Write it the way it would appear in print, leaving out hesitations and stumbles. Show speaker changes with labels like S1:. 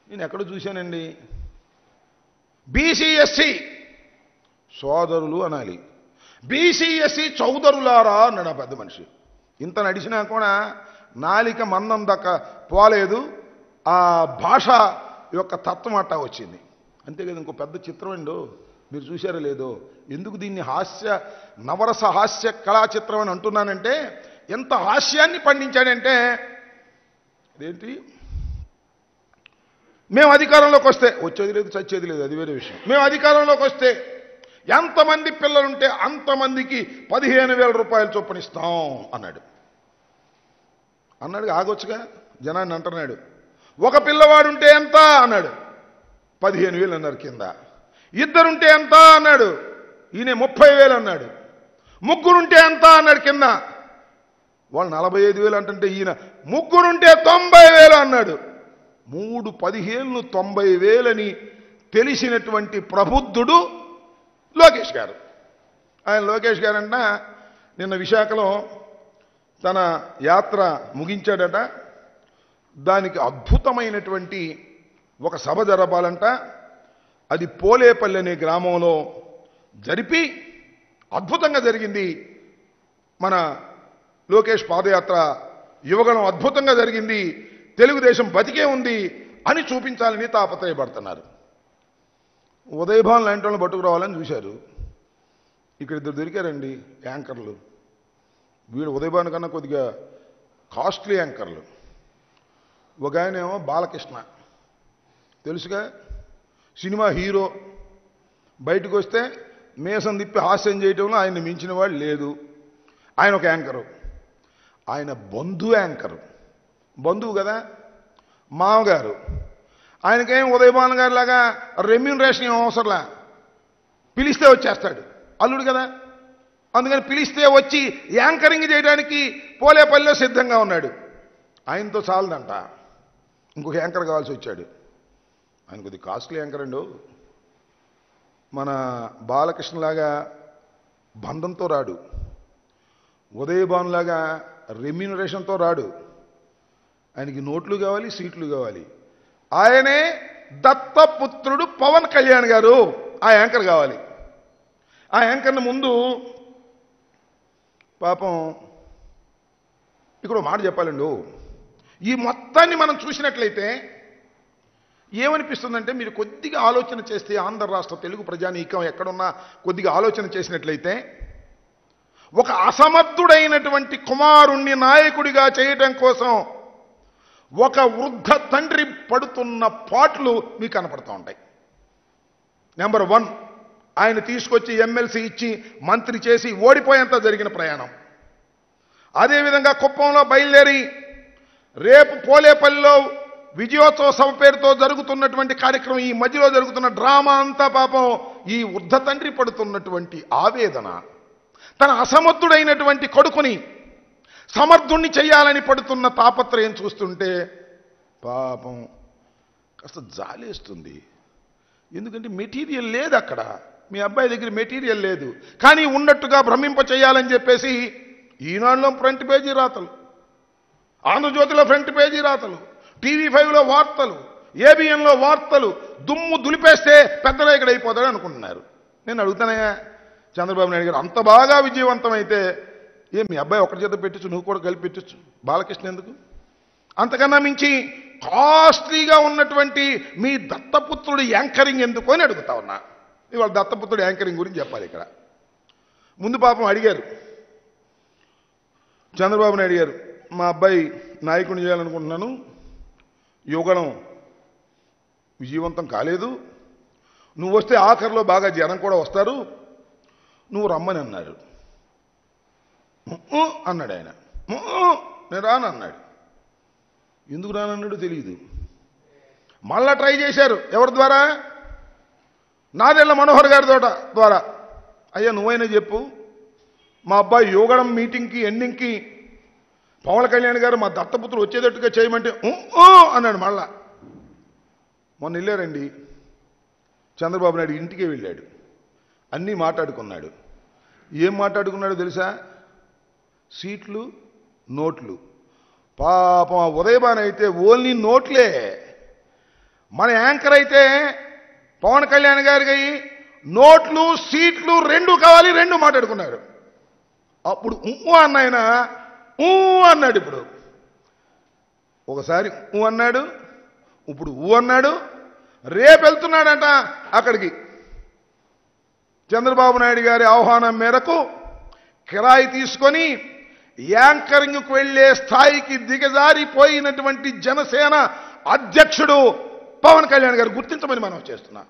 S1: నేను ఎక్కడ చూశానండి? బీసీఎస్సీ సోదరులు అనాలి, బీసీఎస్సీ చౌదరులారా అన్నాడు ఆ పెద్ద మనిషి. ఇంత నడిచినా కూడా నాలిక మందం దక్క పోలేదు, ఆ భాష యొక్క తత్వం అట్టా వచ్చింది. అంతేకాదు ఇంకో పెద్ద చిత్రం అండి, మీరు చూశారో లేదో. ఎందుకు దీన్ని నవరస హాస్య కళా చిత్రం అని అంటున్నానంటే, ఎంత హాస్యాన్ని పండించాడంటే, అదేంటి, మేము అధికారంలోకి వస్తే, వచ్చేది లేదు చచ్చేది లేదు, అది వేరే విషయం. మేము అధికారంలోకి వస్తే ఎంతమంది పిల్లలుంటే అంతమందికి 15,000 రూపాయలు చొప్పున ఇస్తాం అన్నాడు. ఆగొచ్చుగా, జనాన్ని అంటున్నాడు. ఒక పిల్లవాడుంటే ఎంత అన్నాడు, 15,000 అన్నారు కింద. ఇద్దరుంటే ఎంత అన్నాడు, ఈయన 30,000 అన్నాడు. ముగ్గురుంటే ఎంత అన్నాడు కింద, వాళ్ళు 45,000 అంటుంటే ఈయన ముగ్గురుంటే 90,000 అన్నాడు. 15,000 90,000 అని తెలిసినటువంటి ప్రబుద్ధుడు లోకేష్ గారు. ఆయన లోకేష్ గారంట నిన్న విశాఖలో తన యాత్ర ముగించాడట. దానికి అద్భుతమైనటువంటి ఒక సభ జరపాలంట. అది పోలేపల్లి అనే గ్రామంలో జరిపి అద్భుతంగా జరిగింది. మన లోకేష్ పాదయాత్ర యువగణం అద్భుతంగా జరిగింది, తెలుగుదేశం బతికే ఉంది అని చూపించాలని తాపత్రయపడుతున్నారు. ఉదయభాన్ లాంటి వాళ్ళని పట్టుకురావాలని చూశారు. ఇక్కడ ఇద్దరు దొరికారండి యాంకర్లు. వీడు ఉదయభాన్ కన్నా కొద్దిగా కాస్ట్లీ యాంకర్లు. ఒక ఆయన ఏమో బాలకృష్ణ, తెలుసుగా, సినిమా హీరో. బయటకు వస్తే మేసం తిప్పి హాస్యం చేయటంలో ఆయన మించిన వాడు లేదు. ఆయన ఒక యాంకరు. ఆయన యాంకరు, బంధువు కదా, మామగారు. ఆయనకేం ఉదయభాను గారి లాగా రెమ్యూనరేషన్ ఏం అవసరంలా, పిలిస్తే వచ్చేస్తాడు, అల్లుడు కదా. అందుకని పిలిస్తే వచ్చి యాంకరింగ్ చేయడానికి పోలేపల్లిలో సిద్ధంగా ఉన్నాడు. ఆయనతో చాలదంట, ఇంకొక యాంకర్ కావాల్సి వచ్చాడు. ఆయన కొద్దిగా కాస్ట్లీ యాంకర్ అండు. మన బాలకృష్ణలాగా బంధంతో రాడు, ఉదయభానులాగా రెమ్యూనరేషన్తో రాడు. ఆయనకి నోట్లు కావాలి, సీట్లు కావాలి. ఆయనే దత్తపుత్రుడు పవన్ కళ్యాణ్ గారు, ఆ యాంకర్ కావాలి. ఆ యాంకర్ని ముందు పాపం ఇక్కడ మాట చెప్పాలండు. ఈ మొత్తాన్ని మనం చూసినట్లయితే ఏమనిపిస్తుందంటే, మీరు కొద్దిగా ఆలోచన చేస్తే, ఆంధ్ర రాష్ట్ర తెలుగు ప్రజానీకం ఎక్కడున్నా కొద్దిగా ఆలోచన చేసినట్లయితే, ఒక అసమర్థుడైనటువంటి కుమారుణ్ణి నాయకుడిగా చేయటం కోసం ఒక వృద్ధ తండ్రి పడుతున్న పాటలు మీకు కనపడుతూ ఉంటాయి. నెంబర్ 1, ఆయన తీసుకొచ్చి ఎమ్మెల్సీ ఇచ్చి మంత్రి చేసి ఓడిపోయేంత జరిగిన ప్రయాణం. అదేవిధంగా కుప్పంలో బయలుదేరి రేపు పోలేపల్లిలో విజయోత్సవ సభ పేరుతో జరుగుతున్నటువంటి కార్యక్రమం, ఈ మధ్యలో జరుగుతున్న డ్రామా అంతా పాపం ఈ వృద్ధ తండ్రి పడుతున్నటువంటి ఆవేదన, తన అసమర్థుడైనటువంటి కొడుకుని సమర్థుణ్ణి చేయాలని పడుతున్న తాపత్రయం చూస్తుంటే పాపం కాస్త జాలేస్తుంది. ఎందుకంటే మెటీరియల్ లేదు అక్కడ, మీ అబ్బాయి దగ్గర మెటీరియల్ లేదు. కానీ ఉన్నట్టుగా భ్రమింప చేయాలని చెప్పేసి ఈనాడులో ఫ్రంట్ పేజీ రాతలు, ఆంధ్రజ్యోతిలో ఫ్రంట్ పేజీ రాతలు, TV5లో వార్తలు, ABNలో వార్తలు, దుమ్ము దులిపేస్తే పెద్ద నాయకుడు అయిపోతాడు అనుకుంటున్నారు. నేను అడుగుతానయ్యా, చంద్రబాబు నాయుడు గారు అంత బాగా విజయవంతమైతే మీ అబ్బాయి ఒకరి చేత పెట్టచ్చు, నువ్వు కూడా కలిపి పెట్టచ్చు, బాలకృష్ణ ఎందుకు? అంతకన్నా మించి కాస్ట్లీగా ఉన్నటువంటి మీ దత్తపుత్రుడు యాంకరింగ్ ఎందుకు అని అడుగుతా ఉన్నా. ఇవాళ దత్తపుత్రుడు యాంకరింగ్ గురించి చెప్పాలి. ఇక్కడ ముందు పాపం అడిగారు చంద్రబాబు నాయుడు గారు, మా అబ్బాయి నాయకుడిని చేయాలనుకుంటున్నాను, యువగణం విజయవంతం కాలేదు, నువ్వు వస్తే ఆఖరిలో బాగా జనం కూడా వస్తారు, నువ్వు రమ్మని అన్నారు. అన్నాడు ఆయన. నేను రానన్నాడు. ఎందుకు రానన్నాడు తెలియదు. మళ్ళా ట్రై చేశారు. ఎవరి ద్వారా? నాదెళ్ల మనోహర్ గారి ద్వారా. అయ్యా నువ్వైనా చెప్పు, మా అబ్బాయి యువగణం మీటింగ్కి ఎండింగ్కి పవన్ కళ్యాణ్ గారు మా దత్తపుత్రుడు వచ్చేటట్టుగా చేయమంటే అన్నాడు. మళ్ళా మొన్న వెళ్ళారండి, చంద్రబాబు నాయుడు ఇంటికే వెళ్ళాడు, అన్నీ మాట్లాడుకున్నాడు. ఏం మాట్లాడుకున్నాడో తెలుసా? సీట్లు, నోట్లు. పాపం ఉదయభాన్ అయితే ఓన్లీ నోట్లే. మన యాంకర్ అయితే పవన్ కళ్యాణ్ గారికి నోట్లు సీట్లు రెండు కావాలి, రెండు మాట్లాడుకున్నారు. అప్పుడు అన్నాయన అన్నాడు. ఇప్పుడు ఒకసారి అన్నాడు, ఇప్పుడు అన్నాడు. రేపు వెళ్తున్నాడంట అక్కడికి. చంద్రబాబు నాయుడు గారి ఆహ్వానం మేరకు కిరాయి తీసుకొని యాంకరింగ్కు వెళ్లే స్థాయికి దిగజారిపోయినటువంటి జనసేన అధ్యక్షుడు పవన్ కళ్యాణ్ గారు గుర్తించమని మనం చేస్తున్నాం.